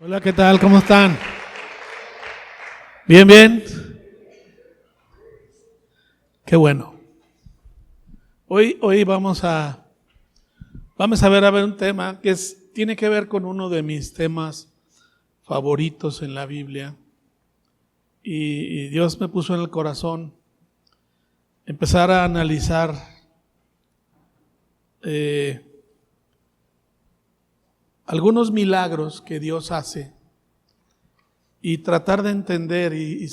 Hola, ¿qué tal? ¿Cómo están? ¿Bien, bien? Qué bueno. Hoy vamos a ver un tema que tiene que ver con uno de mis temas favoritos en la Biblia. Y Dios me puso en el corazón empezar a analizar algunos milagros que Dios hace y tratar de entender y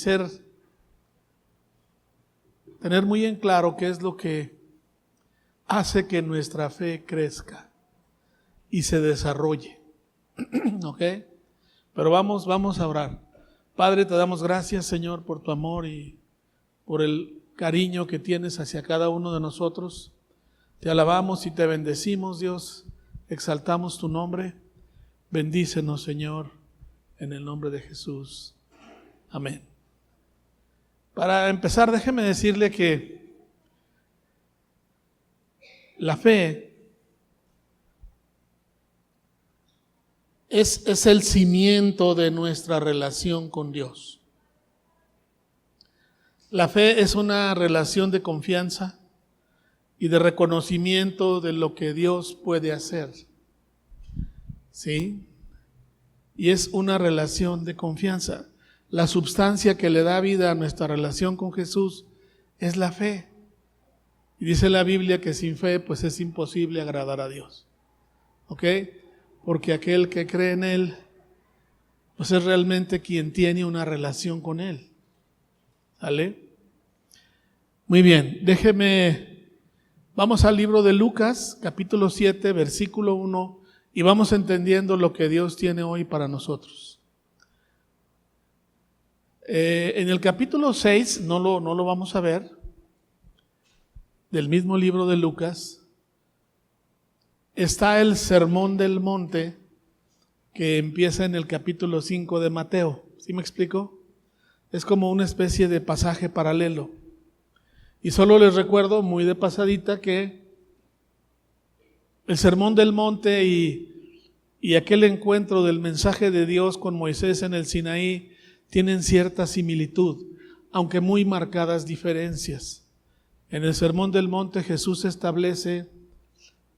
tener muy en claro qué es lo que hace que nuestra fe crezca y se desarrolle. ¿Ok? Pero vamos a orar. Padre, te damos gracias, Señor, por tu amor y por el cariño que tienes hacia cada uno de nosotros. Te alabamos y te bendecimos, Dios. Exaltamos tu nombre. Bendícenos, Señor, en el nombre de Jesús. Amén. Para empezar, déjeme decirle que la fe es el cimiento de nuestra relación con Dios. La fe es una relación de confianza y de reconocimiento de lo que Dios puede hacer. ¿Sí? Y es una relación de confianza. La sustancia que le da vida a nuestra relación con Jesús es la fe. Y dice la Biblia que sin fe pues es imposible agradar a Dios. ¿Ok? Porque aquel que cree en Él pues es realmente quien tiene una relación con Él. ¿Sale? Muy bien, vamos al libro de Lucas, capítulo 7, versículo 1, y vamos entendiendo lo que Dios tiene hoy para nosotros. En el capítulo 6, no lo vamos a ver, del mismo libro de Lucas, está el Sermón del Monte, que empieza en el capítulo 5 de Mateo. ¿Sí me explico? Es como una especie de pasaje paralelo. Y solo les recuerdo muy de pasadita que el Sermón del Monte y aquel encuentro del mensaje de Dios con Moisés en el Sinaí tienen cierta similitud, aunque muy marcadas diferencias. En el Sermón del Monte Jesús establece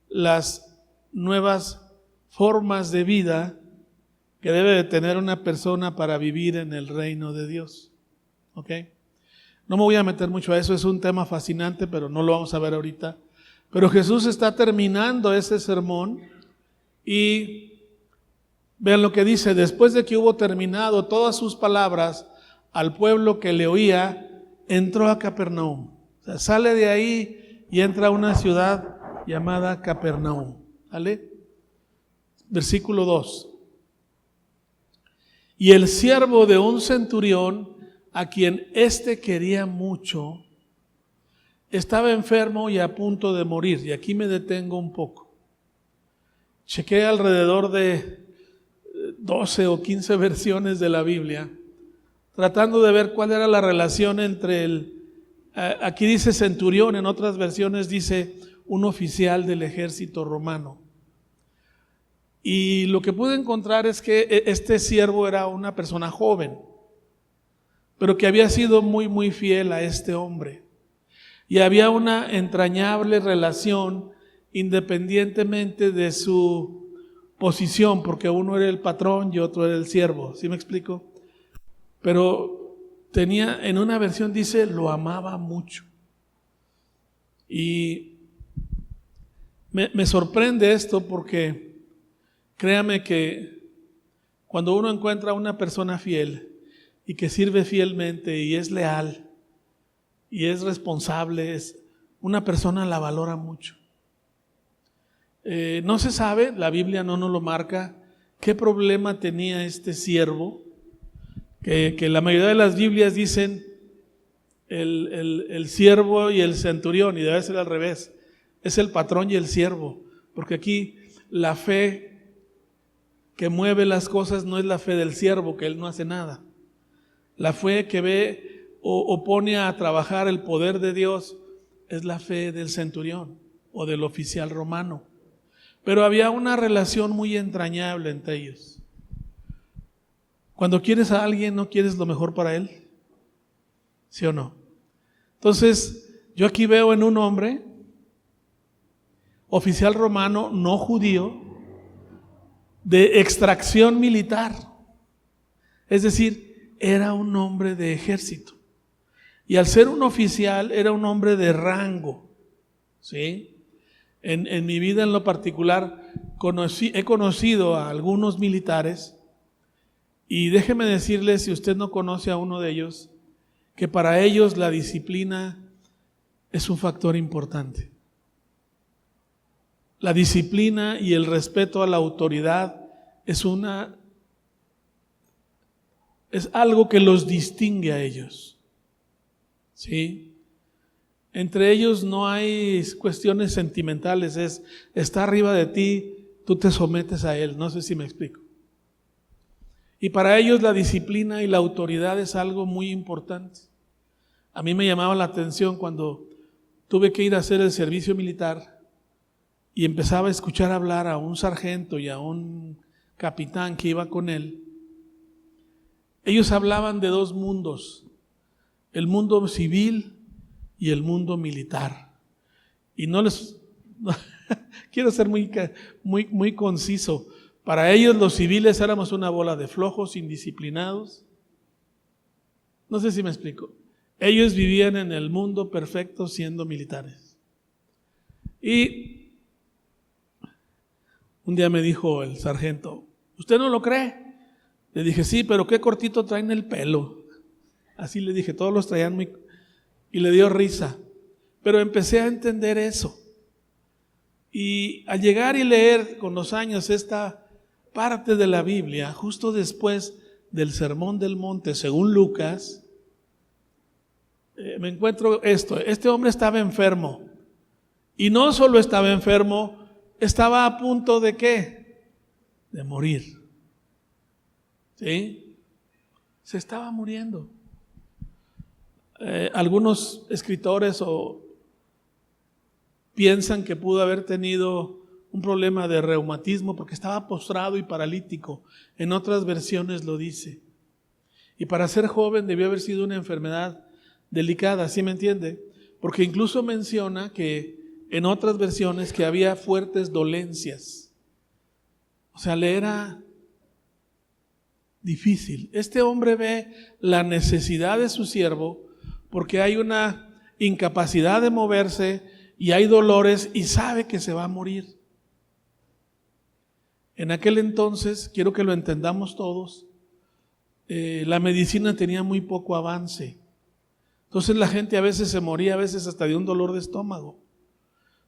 las nuevas formas de vida que debe de tener una persona para vivir en el reino de Dios. ¿Ok? No me voy a meter mucho a eso, es un tema fascinante, pero no lo vamos a ver ahorita. Pero Jesús está terminando ese sermón y vean lo que dice: después de que hubo terminado todas sus palabras al pueblo que le oía, entró a Capernaum. O sea, sale de ahí y entra a una ciudad llamada Capernaum. ¿Vale? Versículo 2. Y el siervo de un centurión, a quien éste quería mucho, estaba enfermo y a punto de morir. Y aquí me detengo un poco. Chequé alrededor de 12 o 15 versiones de la Biblia, tratando de ver cuál era la relación entre aquí dice centurión, en otras versiones dice un oficial del ejército romano. Y lo que pude encontrar es que este siervo era una persona joven, pero que había sido muy, muy fiel a este hombre. Y había una entrañable relación independientemente de su posición, porque uno era el patrón y otro era el siervo. ¿Sí me explico? Pero en una versión dice, lo amaba mucho. Y me sorprende esto porque créame que cuando uno encuentra a una persona fiel y que sirve fielmente y es leal y es responsable, una persona la valora mucho. No se sabe, la Biblia no nos lo marca, qué problema tenía este siervo, que la mayoría de las Biblias dicen el siervo y el centurión, y debe ser al revés, es el patrón y el siervo, porque aquí la fe que mueve las cosas no es la fe del siervo, que él no hace nada. La fe que ve o pone a trabajar el poder de Dios es la fe del centurión o del oficial romano. Pero había una relación muy entrañable entre ellos. Cuando quieres a alguien, ¿no quieres lo mejor para él? ¿Sí o no? Entonces, yo aquí veo en un hombre, oficial romano, no judío, de extracción militar. Es decir, era un hombre de ejército. Y al ser un oficial, era un hombre de rango. ¿Sí? En mi vida en lo particular, he conocido a algunos militares, y déjeme decirle, si usted no conoce a uno de ellos, que para ellos la disciplina es un factor importante. La disciplina y el respeto a la autoridad es algo que los distingue a ellos. ¿Sí? Entre ellos no hay cuestiones sentimentales, está arriba de ti, tú te sometes a él, no sé si me explico. Y para ellos la disciplina y la autoridad es algo muy importante. A mí me llamaba la atención cuando tuve que ir a hacer el servicio militar y empezaba a escuchar hablar a un sargento y a un capitán que iba con él. Ellos hablaban de dos mundos, el mundo civil y el mundo militar. Y no quiero ser muy conciso. Para ellos los civiles éramos una bola de flojos, indisciplinados. No sé si me explico. Ellos vivían en el mundo perfecto siendo militares. Y un día me dijo el sargento, ¿usted no lo cree? Le dije, sí, pero qué cortito traen el pelo. Así le dije, todos los traían muy... Y le dio risa. Pero empecé a entender eso. Y al llegar y leer con los años esta parte de la Biblia, justo después del Sermón del Monte, según Lucas, me encuentro esto. Este hombre estaba enfermo. Y no solo estaba enfermo, estaba a punto de ¿qué? De morir. ¿Sí? Se estaba muriendo. Algunos escritores piensan que pudo haber tenido un problema de reumatismo porque estaba postrado y paralítico. En otras versiones lo dice. Y para ser joven debió haber sido una enfermedad delicada, ¿sí me entiende? Porque incluso menciona que en otras versiones que había fuertes dolencias. O sea, le era difícil. Este hombre ve la necesidad de su siervo porque hay una incapacidad de moverse y hay dolores y sabe que se va a morir. En aquel entonces, quiero que lo entendamos todos, la medicina tenía muy poco avance. Entonces la gente a veces se moría, a veces hasta de un dolor de estómago.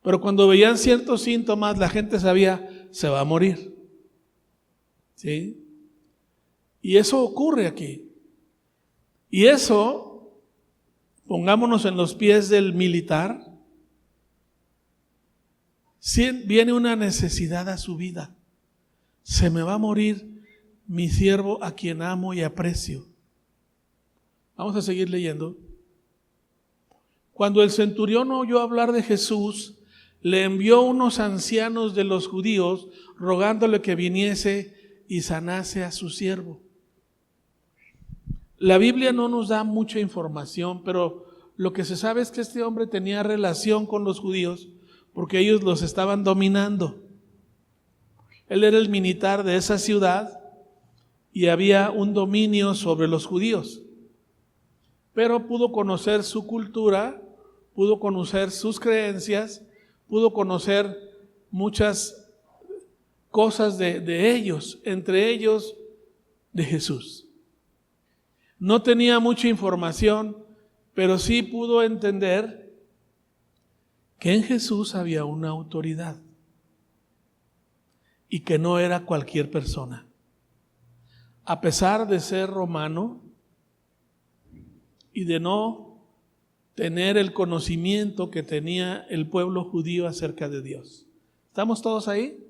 Pero cuando veían ciertos síntomas, la gente sabía, se va a morir. ¿Sí? Y eso ocurre aquí. Y eso, pongámonos en los pies del militar, viene una necesidad a su vida. Se me va a morir mi siervo a quien amo y aprecio. Vamos a seguir leyendo. Cuando el centurión oyó hablar de Jesús, le envió unos ancianos de los judíos rogándole que viniese y sanase a su siervo. La Biblia no nos da mucha información, pero lo que se sabe es que este hombre tenía relación con los judíos porque ellos los estaban dominando. Él era el militar de esa ciudad y había un dominio sobre los judíos. Pero pudo conocer su cultura, pudo conocer sus creencias, pudo conocer muchas cosas de ellos, entre ellos de Jesús. No tenía mucha información, pero sí pudo entender que en Jesús había una autoridad y que no era cualquier persona. A pesar de ser romano y de no tener el conocimiento que tenía el pueblo judío acerca de Dios. ¿Estamos todos ahí?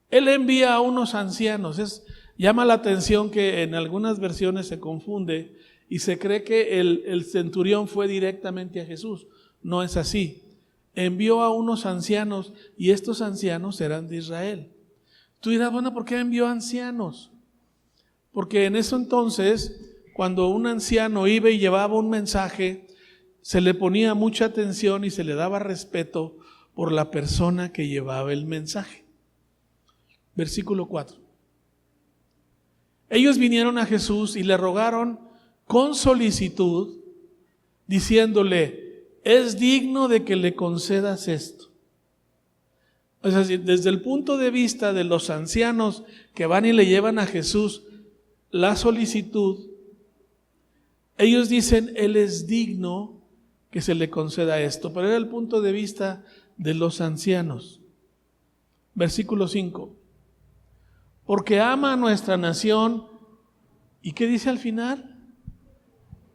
Él envía a unos ancianos. Llama la atención que en algunas versiones se confunde y se cree que el centurión fue directamente a Jesús. No es así. Envió a unos ancianos y estos ancianos eran de Israel. Tú dirás, bueno, ¿por qué envió ancianos? Porque en eso entonces, cuando un anciano iba y llevaba un mensaje, se le ponía mucha atención y se le daba respeto por la persona que llevaba el mensaje. Versículo 4. Ellos vinieron a Jesús y le rogaron con solicitud, diciéndole: es digno de que le concedas esto. O sea, desde el punto de vista de los ancianos que van y le llevan a Jesús la solicitud, ellos dicen: él es digno que se le conceda esto. Pero era el punto de vista de los ancianos. Versículo 5. Porque ama a nuestra nación. ¿Y qué dice al final?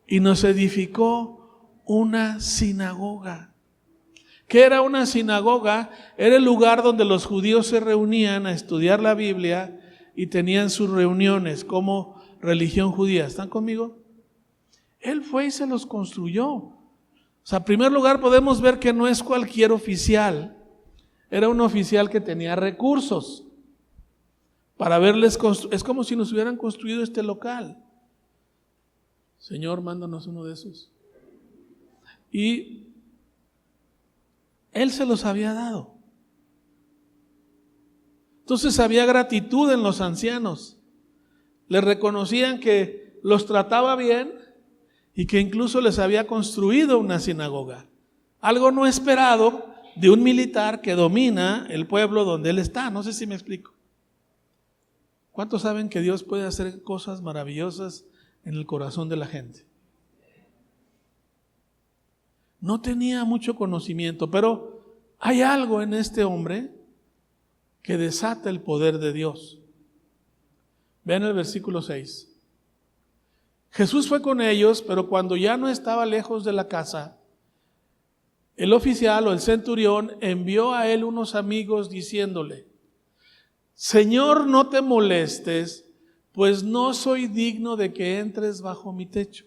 Y nos edificó una sinagoga. ¿Qué era una sinagoga? Era el lugar donde los judíos se reunían a estudiar la Biblia y tenían sus reuniones como religión judía. ¿Están conmigo? Él fue y se los construyó. O sea, en primer lugar podemos ver que no es cualquier oficial. Era un oficial que tenía recursos para verles construir. Es como si nos hubieran construido este local. Señor, mándanos uno de esos. Y Él se los había dado. Entonces había gratitud en los ancianos. Les reconocían que los trataba bien y que incluso les había construido una sinagoga. Algo no esperado de un militar que domina el pueblo donde él está. No sé si me explico. ¿Cuántos saben que Dios puede hacer cosas maravillosas en el corazón de la gente? No tenía mucho conocimiento, pero hay algo en este hombre que desata el poder de Dios. Vean el versículo 6. Jesús fue con ellos, pero cuando ya no estaba lejos de la casa, el oficial o el centurión envió a él unos amigos diciéndole: Señor, no te molestes, pues no soy digno de que entres bajo mi techo.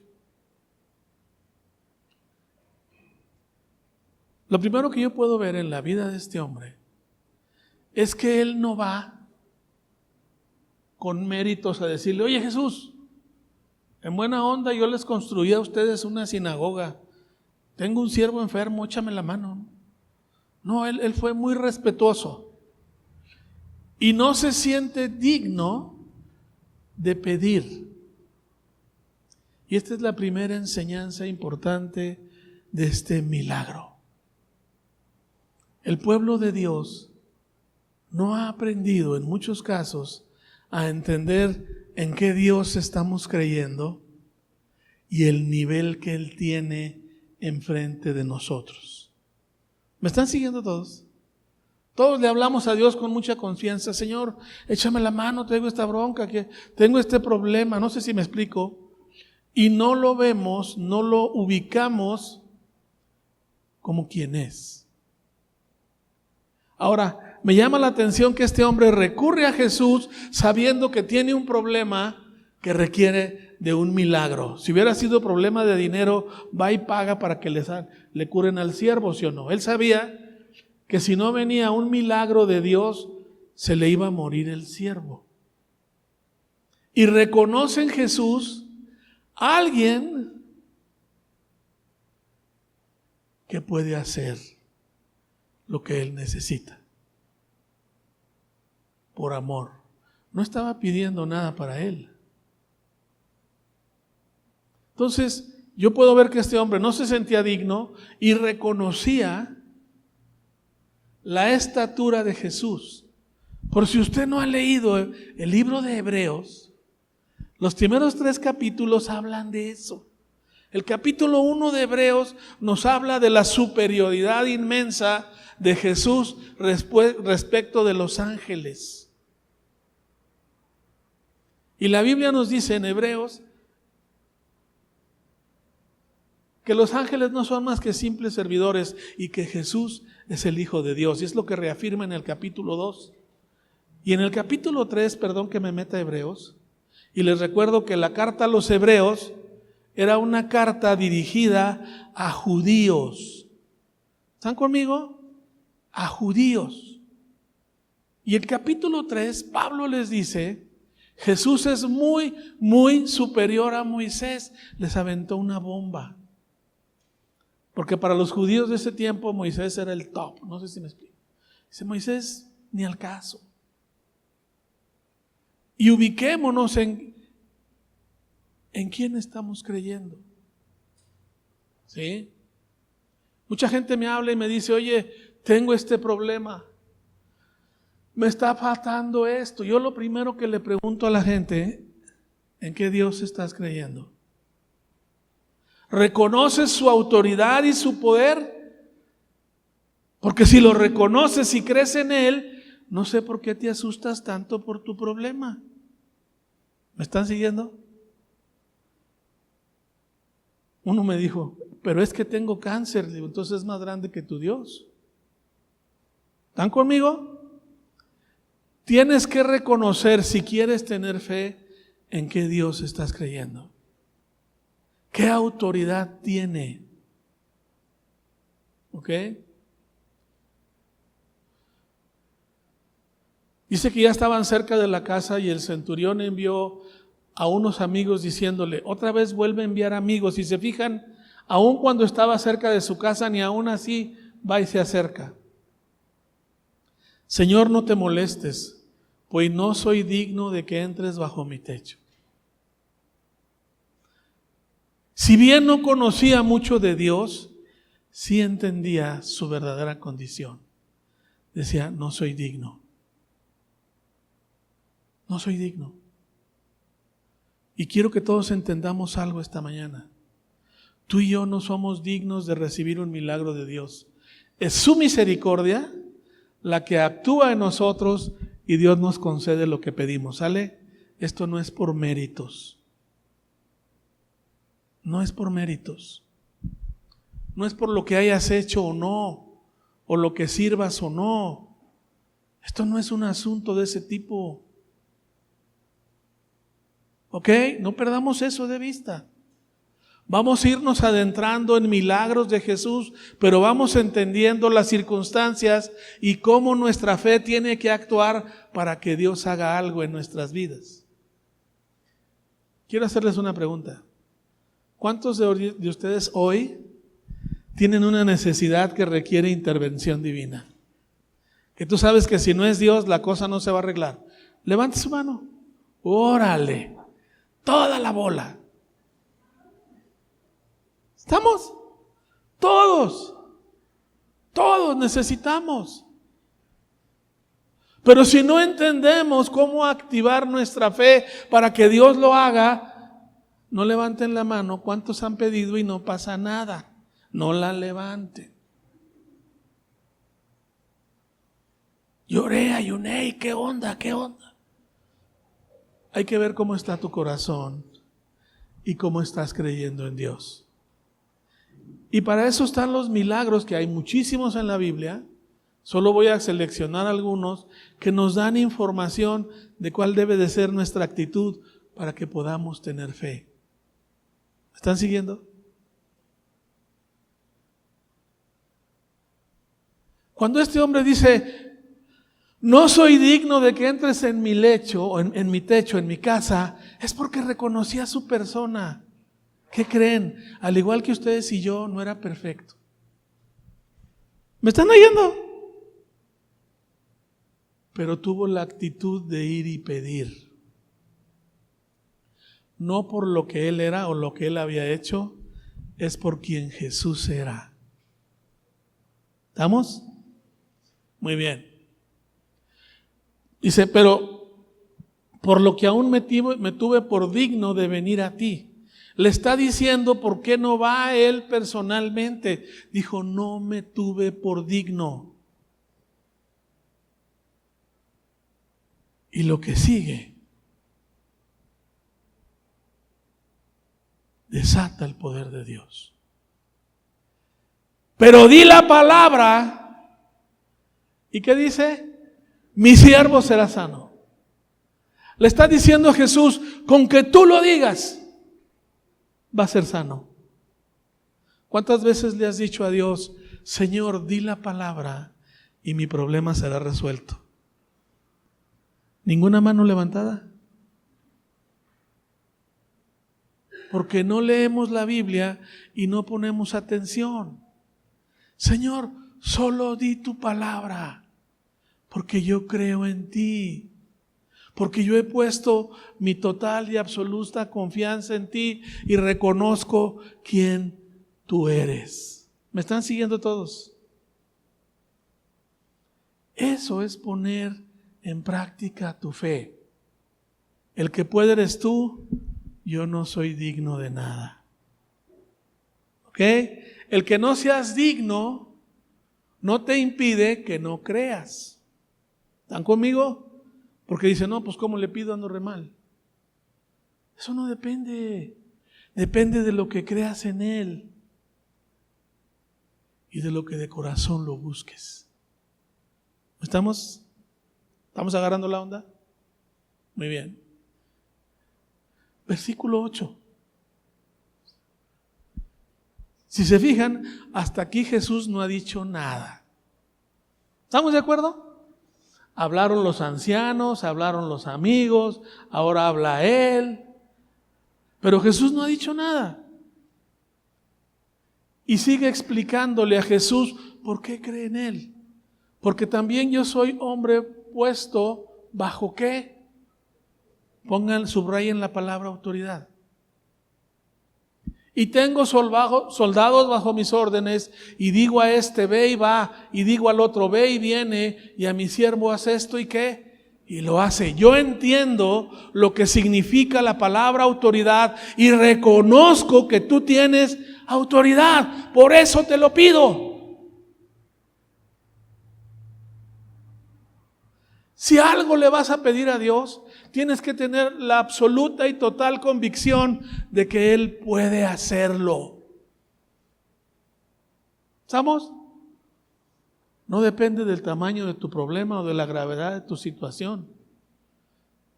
Lo primero que yo puedo ver en la vida de este hombre es que él no va con méritos a decirle: oye Jesús, en buena onda yo les construí a ustedes una sinagoga, tengo un siervo enfermo, échame la mano. No, él fue muy respetuoso y no se siente digno de pedir. Y esta es la primera enseñanza importante de este milagro. El pueblo de Dios no ha aprendido en muchos casos a entender en qué Dios estamos creyendo y el nivel que Él tiene enfrente de nosotros. ¿Me están siguiendo todos? Todos le hablamos a Dios con mucha confianza: Señor, échame la mano, traigo esta bronca, que tengo este problema, no sé si me explico. Y no lo vemos, no lo ubicamos como quien es. Ahora, me llama la atención que este hombre recurre a Jesús sabiendo que tiene un problema que requiere de un milagro. Si hubiera sido problema de dinero, va y paga para que le curen al siervo, ¿sí o no? Él sabía que si no venía un milagro de Dios, se le iba a morir el siervo. Y reconoce en Jesús a alguien que puede hacer lo que él necesita. Por amor. No estaba pidiendo nada para él. Entonces, yo puedo ver que este hombre no se sentía digno y reconocía la estatura de Jesús. Por si usted no ha leído el libro de Hebreos, los primeros 3 capítulos hablan de eso. El capítulo 1 de Hebreos nos habla de la superioridad inmensa de Jesús respecto de los ángeles. Y la Biblia nos dice en Hebreos que los ángeles no son más que simples servidores y que Jesús es el Hijo de Dios. Y es lo que reafirma en el capítulo 2. Y en el capítulo 3, perdón que me meta a Hebreos, y les recuerdo que la carta a los Hebreos era una carta dirigida a judíos. ¿Están conmigo? A judíos. Y el capítulo 3, Pablo les dice Jesús es muy, muy superior a Moisés. Les aventó una bomba. Porque para los judíos de ese tiempo Moisés era el top. No sé si me explico. Dice Moisés, ni al caso. Y ubiquémonos en quién estamos creyendo. ¿Sí? Mucha gente me habla y me dice, oye, tengo este problema. Me está faltando esto. Yo lo primero que le pregunto a la gente, ¿en qué Dios estás creyendo? ¿Reconoces su autoridad y su poder? Porque si lo reconoces y crees en Él, no sé por qué te asustas tanto por tu problema. ¿Me están siguiendo? Uno me dijo, pero es que tengo cáncer. Digo, entonces es más grande que tu Dios. ¿Están conmigo? Tienes que reconocer, si quieres tener fe, en qué Dios estás creyendo. ¿Qué autoridad tiene? ¿Ok? Dice que ya estaban cerca de la casa y el centurión envió a unos amigos diciéndole, otra vez vuelve a enviar amigos. Y se fijan, aun cuando estaba cerca de su casa, ni aún así va y se acerca. Señor, no te molestes, pues no soy digno de que entres bajo mi techo. Si bien no conocía mucho de Dios, sí entendía su verdadera condición. Decía, no soy digno. No soy digno. Y quiero que todos entendamos algo esta mañana. Tú y yo no somos dignos de recibir un milagro de Dios. Es su misericordia la que actúa en nosotros y Dios nos concede lo que pedimos. ¿Sale? Esto no es por méritos. No es por méritos. No es por lo que hayas hecho o no, o lo que sirvas o no. Esto no es un asunto de ese tipo. ¿Ok? No perdamos eso de vista. Vamos a irnos adentrando en milagros de Jesús, pero vamos entendiendo las circunstancias y cómo nuestra fe tiene que actuar para que Dios haga algo en nuestras vidas. Quiero hacerles una pregunta. ¿Cuántos de ustedes hoy tienen una necesidad que requiere intervención divina? Que tú sabes que si no es Dios, la cosa no se va a arreglar. Levante su mano. Órale. Toda la bola. ¿Estamos? Todos necesitamos. Pero si no entendemos cómo activar nuestra fe para que Dios lo haga, no levanten la mano. ¿Cuántos han pedido y no pasa nada? No la levanten. Lloré, ayuné, ¿y qué onda? ¿Qué onda? Hay que ver cómo está tu corazón y cómo estás creyendo en Dios. Y para eso están los milagros, que hay muchísimos en la Biblia. Solo voy a seleccionar algunos que nos dan información de cuál debe de ser nuestra actitud para que podamos tener fe. ¿Están siguiendo? Cuando este hombre dice, no soy digno de que entres en mi lecho, o en mi techo, en mi casa, es porque reconocía a su persona. ¿Qué creen? Al igual que ustedes y yo, no era perfecto. ¿Me están oyendo? Pero tuvo la actitud de ir y pedir. No por lo que él era o lo que él había hecho, es por quien Jesús era. ¿Estamos? Muy bien. Dice, pero por lo que aún me tuve por digno de venir a ti. Le está diciendo por qué no va él personalmente. Dijo, no me tuve por digno. Y lo que sigue desata el poder de Dios. Pero di la palabra. ¿Y qué dice? Mi siervo será sano. Le está diciendo a Jesús, con que tú lo digas, va a ser sano. ¿Cuántas veces le has dicho a Dios, Señor, di la palabra y mi problema será resuelto? ¿Ninguna mano levantada? Porque no leemos la Biblia y no ponemos atención. Señor, solo di tu palabra, porque yo creo en ti. Porque yo he puesto mi total y absoluta confianza en ti y reconozco quién tú eres. ¿Me están siguiendo todos? Eso es poner en práctica tu fe. El que puede eres tú, yo no soy digno de nada. ¿Ok? El que no seas digno no te impide que no creas. ¿Están conmigo? Porque dice, no, pues ¿cómo le pido? Ando re mal. Eso no depende. Depende de lo que creas en Él y de lo que de corazón lo busques. ¿Estamos agarrando la onda? Muy bien. Versículo 8. Si se fijan, hasta aquí Jesús no ha dicho nada. ¿Estamos de acuerdo? Hablaron los ancianos, hablaron los amigos, ahora habla Él. Pero Jesús no ha dicho nada. Y sigue explicándole a Jesús por qué cree en Él. Porque también yo soy hombre puesto bajo ¿qué? Subrayen la palabra autoridad. Y tengo soldados bajo mis órdenes, y digo a este ve y va, y digo al otro ve y viene, y a mi siervo hace esto y qué, y lo hace. Yo entiendo lo que significa la palabra autoridad y reconozco que tú tienes autoridad, por eso te lo pido. Si algo le vas a pedir a Dios, tienes que tener la absoluta y total convicción de que Él puede hacerlo. ¿Estamos? No depende del tamaño de tu problema o de la gravedad de tu situación.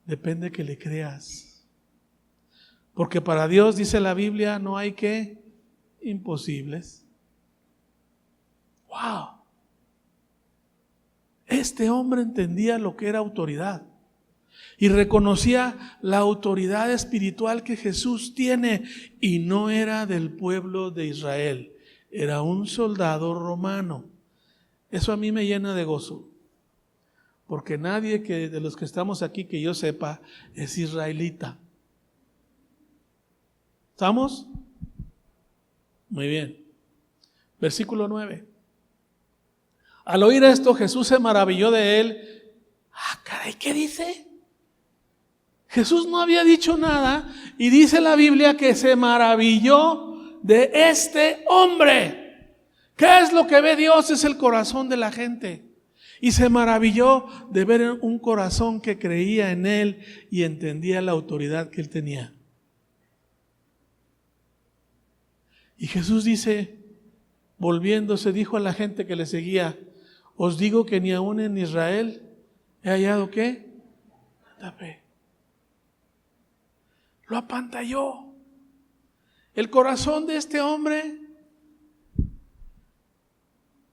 Depende que le creas. Porque para Dios, dice la Biblia, no hay ¿qué? Imposibles. ¡Wow! Este hombre entendía lo que era autoridad y reconocía la autoridad espiritual que Jesús tiene, y no era del pueblo de Israel, era un soldado romano. Eso a mí me llena de gozo, porque nadie de los que estamos aquí que yo sepa es israelita. ¿Estamos? Muy bien. Versículo 9. Al oír esto, Jesús se maravilló de él. Caray, ¿qué dice? Jesús no había dicho nada y dice la Biblia que se maravilló de este hombre. ¿Qué es lo que ve Dios? Es el corazón de la gente. Y se maravilló de ver un corazón que creía en Él y entendía la autoridad que Él tenía. Y Jesús dice, volviéndose, dijo a la gente que le seguía, os digo que ni aún en Israel he hallado ¿qué? La fe. Lo apantalló. El corazón de este hombre,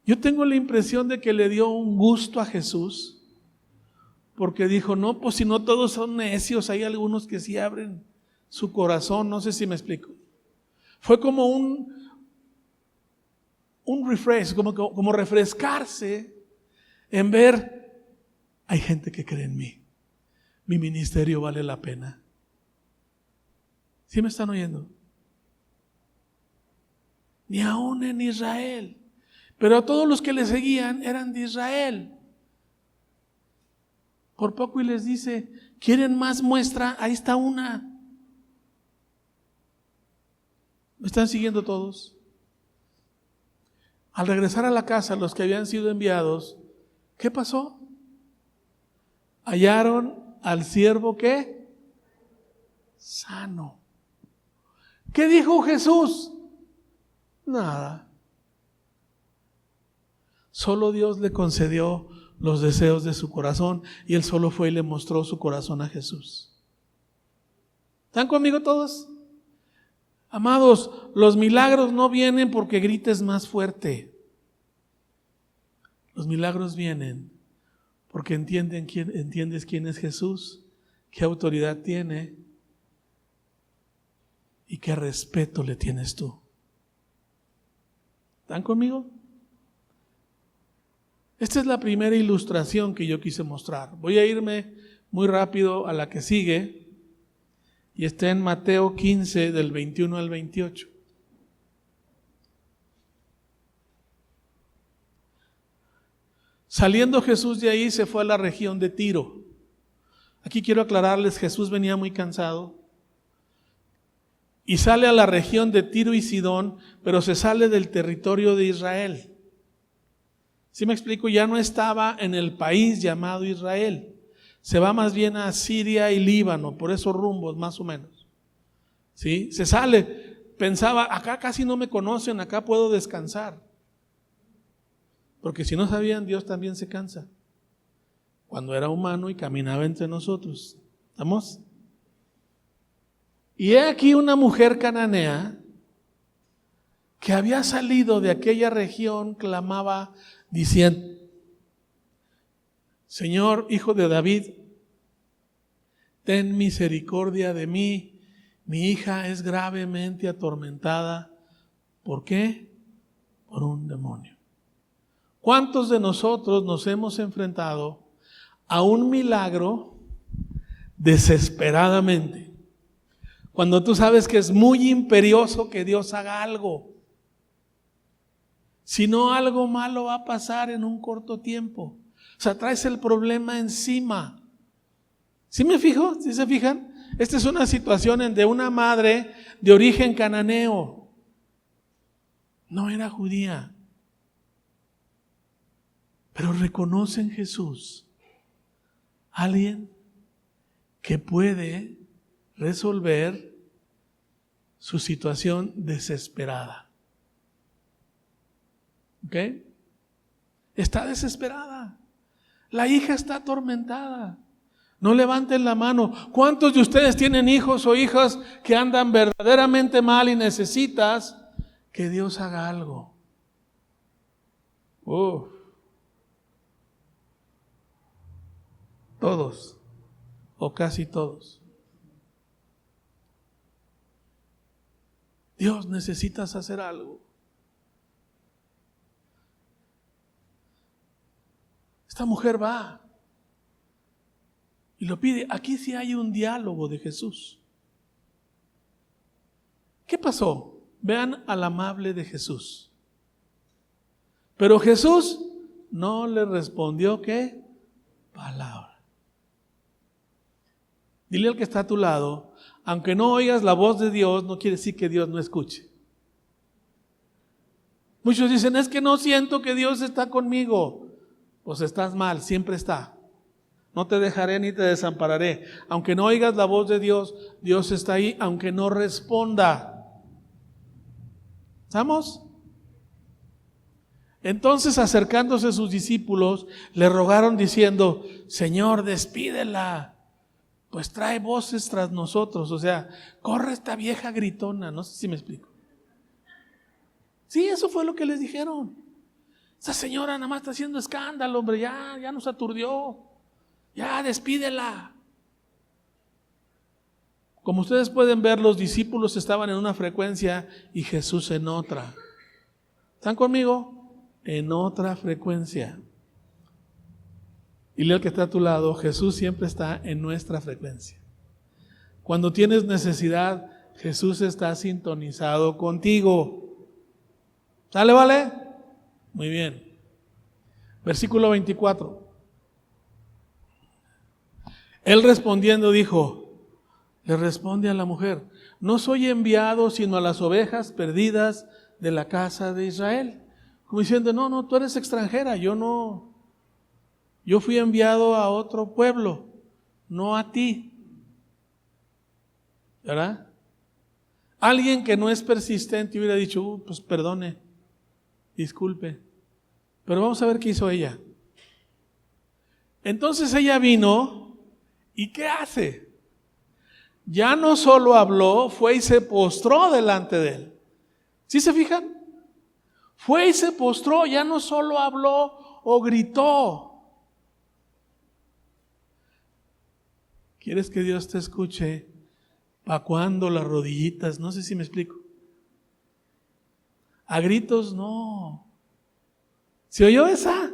yo tengo la impresión de que le dio un gusto a Jesús, porque dijo, no, pues si no todos son necios, hay algunos que sí abren su corazón, no sé si me explico. Fue como un refresh, como refrescarse en ver, hay gente que cree en mí, mi ministerio vale la pena. ¿Sí me están oyendo? Ni aún en Israel, pero todos los que le seguían eran de Israel. Por poco y les dice, ¿quieren más muestra? Ahí está una. ¿Me están siguiendo todos? Al regresar a la casa, los que habían sido enviados, ¿qué pasó? Hallaron al siervo ¿qué? Sano. ¿Qué dijo Jesús? Nada. Solo Dios le concedió los deseos de su corazón y Él solo fue y le mostró su corazón a Jesús. ¿Están conmigo todos? Amados, los milagros no vienen porque grites más fuerte. Los milagros vienen porque entiendes quién es Jesús, qué autoridad tiene y qué respeto le tienes tú. ¿Están conmigo? Esta es la primera ilustración que yo quise mostrar. Voy a irme muy rápido a la que sigue y está en Mateo 15 del 21 al 28. Saliendo Jesús de ahí se fue a la región de Tiro. Aquí quiero aclararles, Jesús venía muy cansado y sale a la región de Tiro y Sidón, pero se sale del territorio de Israel. ¿Sí me explico? Ya no estaba en el país llamado Israel. Se va más bien a Siria y Líbano, por esos rumbos más o menos. ¿Sí? Se sale, pensaba, acá casi no me conocen, acá puedo descansar. Porque si no sabían, Dios también se cansa. Cuando era humano y caminaba entre nosotros. ¿Estamos? Y he aquí una mujer cananea que había salido de aquella región, clamaba diciendo: Señor, Hijo de David, ten misericordia de mí, mi hija es gravemente atormentada. ¿Por qué? Por un demonio. ¿Cuántos de nosotros nos hemos enfrentado a un milagro desesperadamente? Cuando tú sabes que es muy imperioso que Dios haga algo. Si no, algo malo va a pasar en un corto tiempo. O sea, traes el problema encima. ¿Sí me fijo? ¿Sí se fijan? Esta es una situación de una madre de origen cananeo. No era judía. Pero reconoce en Jesús alguien que puede resolver su situación desesperada. ¿Ok? Está desesperada. La hija está atormentada. No levanten la mano. ¿Cuántos de ustedes tienen hijos o hijas que andan verdaderamente mal y necesitas que Dios haga algo? Todos, o casi todos. Dios, necesitas hacer algo. Esta mujer va y lo pide. Aquí sí hay un diálogo de Jesús. ¿Qué pasó? Vean al amable de Jesús. Pero Jesús no le respondió ¿qué? Palabra. Dile al que está a tu lado, aunque no oigas la voz de Dios, no quiere decir que Dios no escuche. Muchos dicen, es que no siento que Dios está conmigo. Pues estás mal, siempre está. No te dejaré ni te desampararé. Aunque no oigas la voz de Dios, Dios está ahí, aunque no responda. ¿Estamos? Entonces, acercándose sus discípulos, le rogaron diciendo, Señor, despídela, pues trae voces tras nosotros. O sea, corre esta vieja gritona. No sé si me explico. Sí, eso fue lo que les dijeron. Esa señora nada más está haciendo escándalo, hombre, ya nos aturdió. Ya, despídela. Como ustedes pueden ver, los discípulos estaban en una frecuencia y Jesús en otra. ¿Están conmigo? En otra frecuencia. Y lea al que está a tu lado, Jesús siempre está en nuestra frecuencia. Cuando tienes necesidad, Jesús está sintonizado contigo. ¿Sale, vale? Muy bien. Versículo 24. Él respondiendo dijo, le responde a la mujer, no soy enviado sino a las ovejas perdidas de la casa de Israel. Como diciendo, no, tú eres extranjera, yo fui enviado a otro pueblo, no a ti. ¿Verdad? Alguien que no es persistente hubiera dicho, pues perdone, disculpe. Pero vamos a ver qué hizo ella. Entonces ella vino, ¿y qué hace? Ya no solo habló, fue y se postró delante de él. ¿Sí se fijan? Fue y se postró, ya no solo habló o gritó. ¿Quieres que Dios te escuche? ¿Para cuándo las rodillitas? No sé si me explico. A gritos no. ¿Se oyó esa?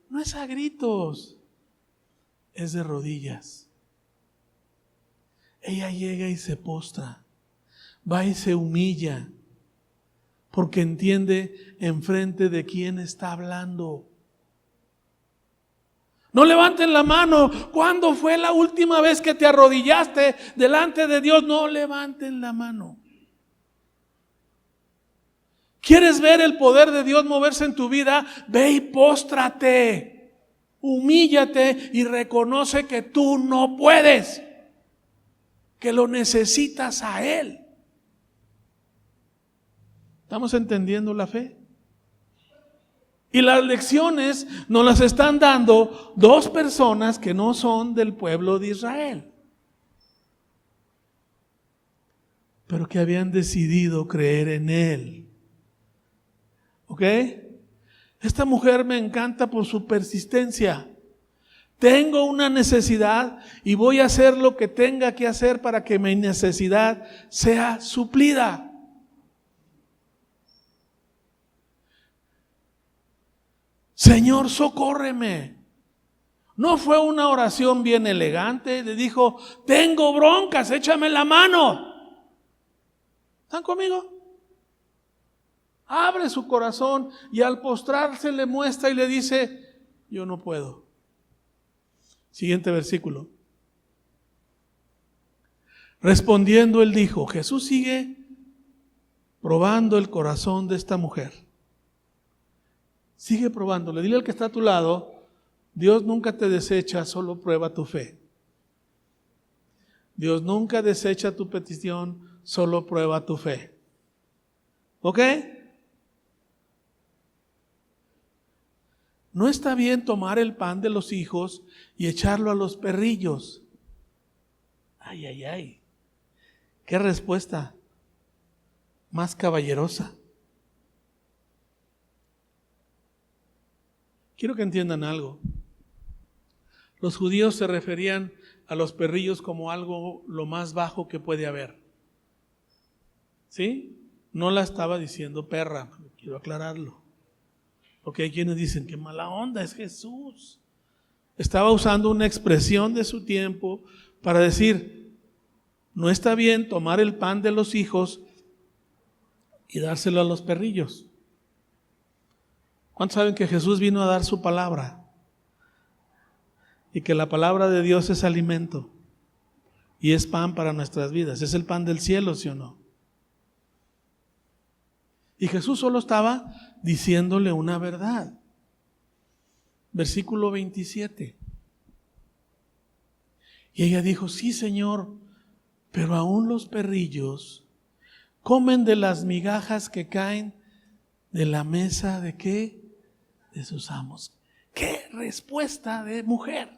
No es a gritos, es de rodillas. Ella llega y se postra, va y se humilla, porque entiende enfrente de quién está hablando. No levanten la mano. ¿Cuándo fue la última vez que te arrodillaste delante de Dios? No levanten la mano. ¿Quieres ver el poder de Dios moverse en tu vida? Ve y póstrate, humíllate y reconoce que tú no puedes, que lo necesitas a Él. ¿Estamos entendiendo la fe? Y las lecciones nos las están dando dos personas que no son del pueblo de Israel, pero que habían decidido creer en Él. ¿Ok? Esta mujer me encanta por su persistencia. Tengo una necesidad y voy a hacer lo que tenga que hacer para que mi necesidad sea suplida. Señor, socórreme. No fue una oración bien elegante. Le dijo, tengo broncas, échame la mano. ¿Están conmigo? Abre su corazón y al postrarse le muestra y le dice, yo no puedo. Siguiente versículo. Respondiendo él dijo, Jesús sigue probando el corazón de esta mujer. Sigue probándole. Dile al que está a tu lado, Dios nunca te desecha, solo prueba tu fe. Dios nunca desecha tu petición, solo prueba tu fe. ¿Ok? No está bien tomar el pan de los hijos y echarlo a los perrillos. Ay, ay, ay. Qué respuesta más caballerosa. Quiero que entiendan algo. Los judíos se referían a los perrillos como algo lo más bajo que puede haber. ¿Sí? No la estaba diciendo perra, quiero aclararlo. Porque hay quienes dicen, qué mala onda, es Jesús. Estaba usando una expresión de su tiempo para decir, no está bien tomar el pan de los hijos y dárselo a los perrillos. ¿Cuántos saben que Jesús vino a dar su palabra? Y que la palabra de Dios es alimento y es pan para nuestras vidas. Es el pan del cielo, ¿sí o no? Y Jesús solo estaba diciéndole una verdad. Versículo 27. Y ella dijo, sí, Señor, pero aún los perrillos comen de las migajas que caen de la mesa de ¿qué? De sus amos. ¡Qué respuesta de mujer!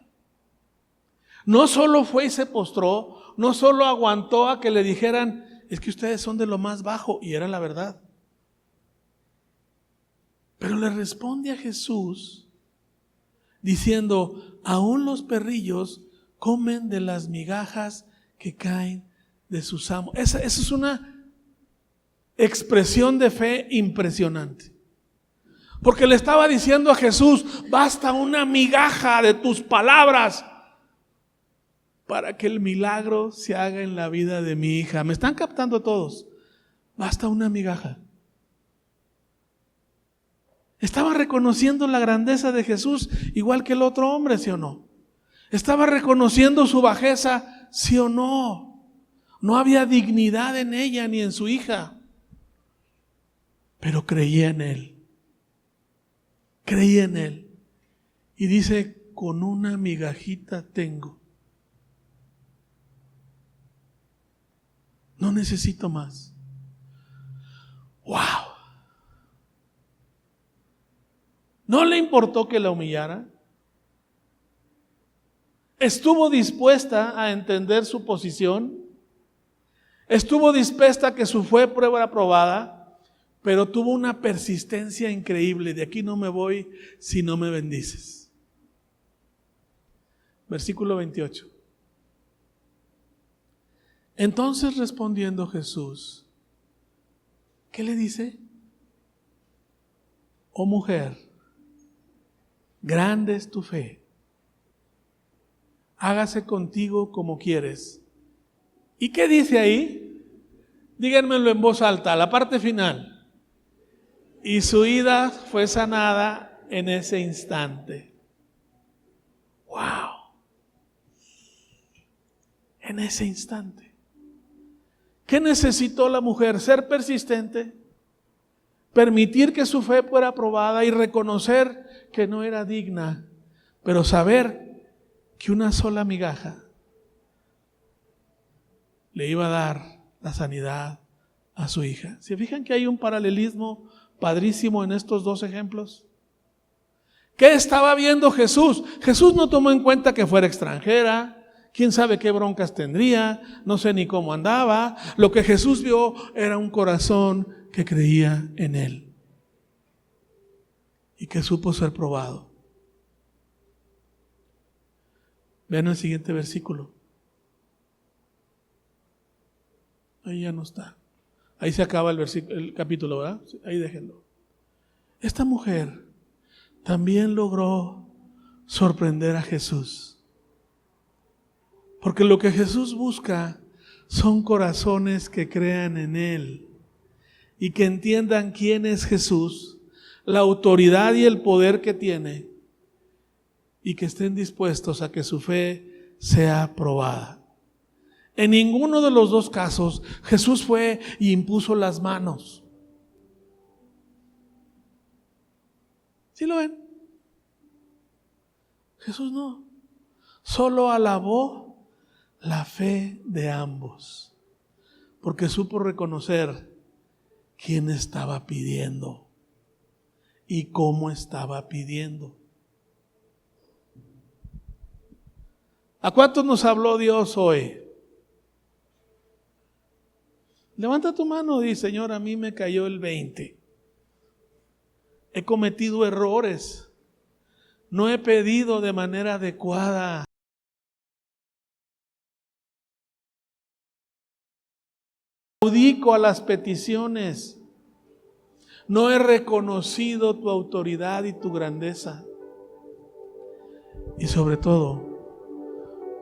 No solo fue y se postró, no solo aguantó a que le dijeran, es que ustedes son de lo más bajo, y era la verdad. Pero le responde a Jesús diciendo, aún los perrillos comen de las migajas que caen de sus amos. Esa es una expresión de fe impresionante. Porque le estaba diciendo a Jesús, basta una migaja de tus palabras para que el milagro se haga en la vida de mi hija. ¿Me están captando todos? Basta una migaja. Estaba reconociendo la grandeza de Jesús, igual que el otro hombre, ¿sí o no? Estaba reconociendo su bajeza, ¿sí o no? No había dignidad en ella ni en su hija, pero creía en Él. Creía en Él. Y dice, con una migajita tengo. No necesito más. ¡Wow! ¿No le importó que la humillara? ¿Estuvo dispuesta a entender su posición? ¿Estuvo dispuesta a que su fe fuera aprobada? Pero tuvo una persistencia increíble. De aquí no me voy si no me bendices. Versículo 28. Entonces respondiendo Jesús, ¿qué le dice? Oh mujer, grande es tu fe. Hágase contigo como quieres. ¿Y qué dice ahí? Díganmelo en voz alta, la parte final. Y su ida fue sanada en ese instante. ¡Wow! En ese instante. ¿Qué necesitó la mujer? Ser persistente, permitir que su fe fuera probada y reconocer que no era digna, pero saber que una sola migaja le iba a dar la sanidad a su hija. ¿Se fijan que hay un paralelismo padrísimo en estos dos ejemplos? ¿Qué estaba viendo Jesús? Jesús no tomó en cuenta que fuera extranjera. ¿Quién sabe qué broncas tendría? No sé ni cómo andaba. Lo que Jesús vio era un corazón que creía en Él y que supo ser probado. Vean el siguiente versículo. Ahí ya no está. Ahí se acaba el capítulo, ¿verdad? Ahí déjenlo. Esta mujer también logró sorprender a Jesús. Porque lo que Jesús busca son corazones que crean en Él y que entiendan quién es Jesús, la autoridad y el poder que tiene, y que estén dispuestos a que su fe sea probada. En ninguno de los dos casos Jesús fue y impuso las manos. ¿Sí lo ven? Jesús no. Solo alabó la fe de ambos, porque supo reconocer quién estaba pidiendo y cómo estaba pidiendo. ¿A cuántos nos habló Dios hoy? Levanta tu mano y dice: Señor, a mí me cayó el 20. He cometido errores. No he pedido de manera adecuada. Claudico a las peticiones. No he reconocido tu autoridad y tu grandeza. Y sobre todo,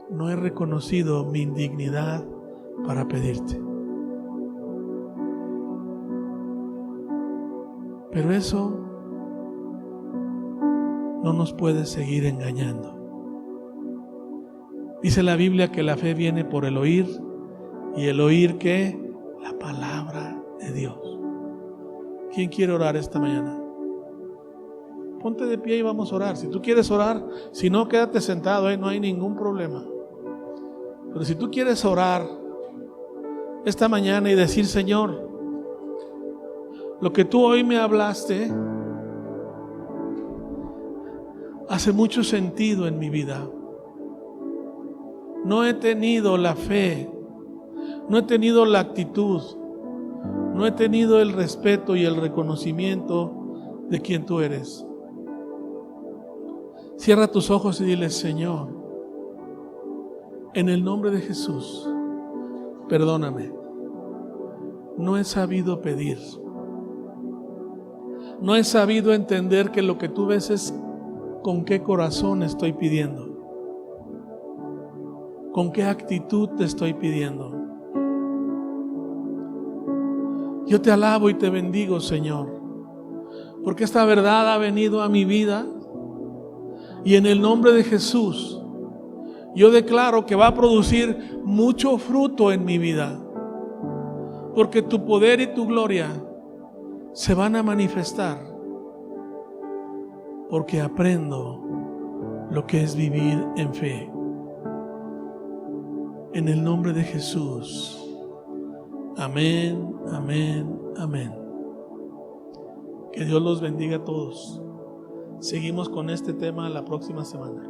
no he reconocido mi indignidad para pedirte. Pero eso no nos puede seguir engañando. Dice la Biblia que la fe viene por el oír, y el oír, ¿qué? La palabra de Dios. ¿Quién quiere orar esta mañana? Ponte de pie y vamos a orar. Si tú quieres orar, si no, quédate sentado, no hay ningún problema. Pero si tú quieres orar esta mañana y decir: Señor, lo que tú hoy me hablaste hace mucho sentido en mi vida. No he tenido la fe, no he tenido la actitud, no he tenido el respeto y el reconocimiento de quien tú eres. Cierra tus ojos y dile: Señor, en el nombre de Jesús, perdóname. No he sabido pedir. No he sabido entender que lo que tú ves es con qué corazón estoy pidiendo, con qué actitud te estoy pidiendo. Yo te alabo y te bendigo, Señor, porque esta verdad ha venido a mi vida, y en el nombre de Jesús yo declaro que va a producir mucho fruto en mi vida, porque tu poder y tu gloria se van a manifestar, porque aprendo lo que es vivir en fe. En el nombre de Jesús. Amén, amén, amén. Que Dios los bendiga a todos. Seguimos con este tema la próxima semana.